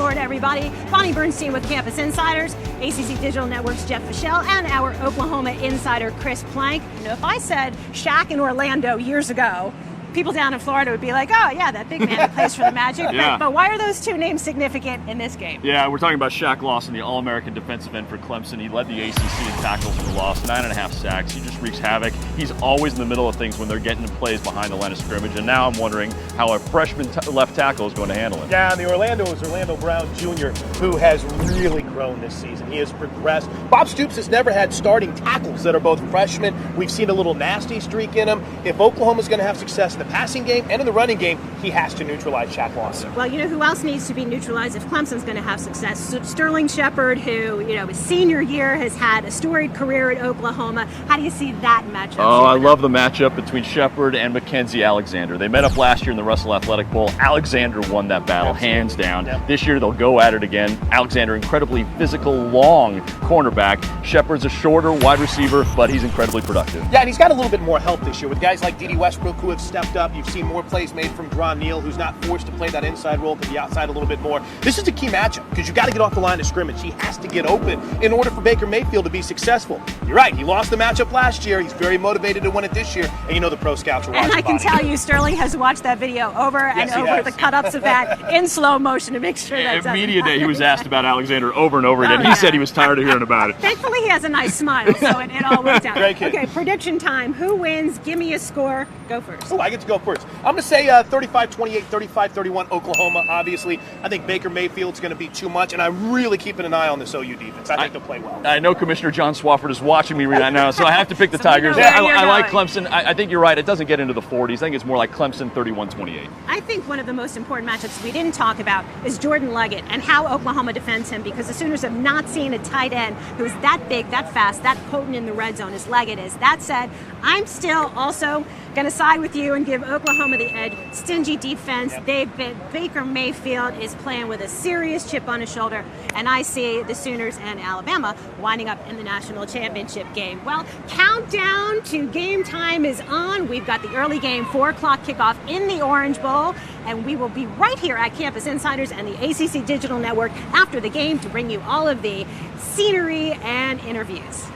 Florida, everybody. Bonnie Bernstein with Campus Insiders, ACC Digital Network's Jeff Fischel, and our Oklahoma insider, Chris Plank. You know, if I said Shaq in Orlando years ago, people down in Florida would be like, oh, yeah, that big man that plays for the Magic. Yeah. But why are those two names significant in this game? Yeah, we're talking about Shaq Lawson, the All-American defensive end for Clemson. He led the ACC in tackles for loss, 9.5 sacks. He just wreaks havoc. He's always in the middle of things when they're getting plays behind the line of scrimmage. And now I'm wondering how a freshman left tackle is going to handle it. Yeah, and the Orlando is Orlando Brown Jr., who has really grown this season. He has progressed. Bob Stoops has never had starting tackles that are both freshmen. We've seen a little nasty streak in him. If Oklahoma's going to have success in the passing game and in the running game, he has to neutralize Shaq Lawson. Well, you know who else needs to be neutralized if Clemson's going to have success? So Sterling Shepard, who, you know, his senior year has had a storied career at Oklahoma. How do you see that matchup? Oh, I love the matchup between Shepard and Mackensie Alexander. They met up last year in the Russell Athletic Bowl. Alexander won that battle, hands down. Yep. This year they'll go at it again. Alexander, incredibly physical, long cornerback. Shepard's a shorter wide receiver, but he's incredibly productive. Yeah, and he's got a little bit more help this year with guys like Dede Westbrook who have stepped up. You've seen more plays made from Dron Neal, who's not forced to play that inside role, can be outside a little bit more. This is a key matchup because you got to get off the line of scrimmage. He has to get open in order for Baker Mayfield to be successful. You're right, he lost the matchup last year. He's very motivated to win it this year, and you know the pro scouts are watching. And I can Bonnie. tell you, Sterling has watched that video over and Yes, he over, has. the cut-ups of that in slow motion to make sure that At media day, he was asked about Alexander over and over again. Oh, He yeah. said he was tired of hearing about it. Thankfully, he has a nice smile, so it all worked out. Great kid. Okay, prediction time. Who wins? Give me a score. Go first. Oh, I get to go first. I'm going to say 35-28, 35-31 Oklahoma, obviously. I think Baker Mayfield's going to be too much, and I'm really keeping an eye on this OU defense. I think they'll play well. I know Commissioner John Swafford is watching me right now, so I have to pick the So we know Tigers. where you're I like going. Clemson. I think you're right. It doesn't get into the 40s. I think it's more like Clemson 31-28. I think one of the most important matchups we didn't talk about is Jordan Leggett and how Oklahoma defends him, because the Sooners have not seen a tight end who is that big, that fast, that potent in the red zone as Leggett is. That said, I'm still also going to side with you and give Oklahoma the edge. Stingy defense. Baker Mayfield is playing with a serious chip on his shoulder, and I see the Sooners and Alabama winding up in the national championship game. Well, countdown to game time is on. We've got the early game, 4 o'clock kickoff in the Orange Bowl, and we will be right here at Campus Insiders and the ACC Digital Network after the game to bring you all of the scenery and interviews.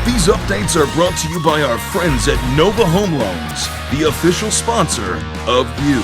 These updates are brought to you by our friends at Nova Home Loans, the official sponsor of you.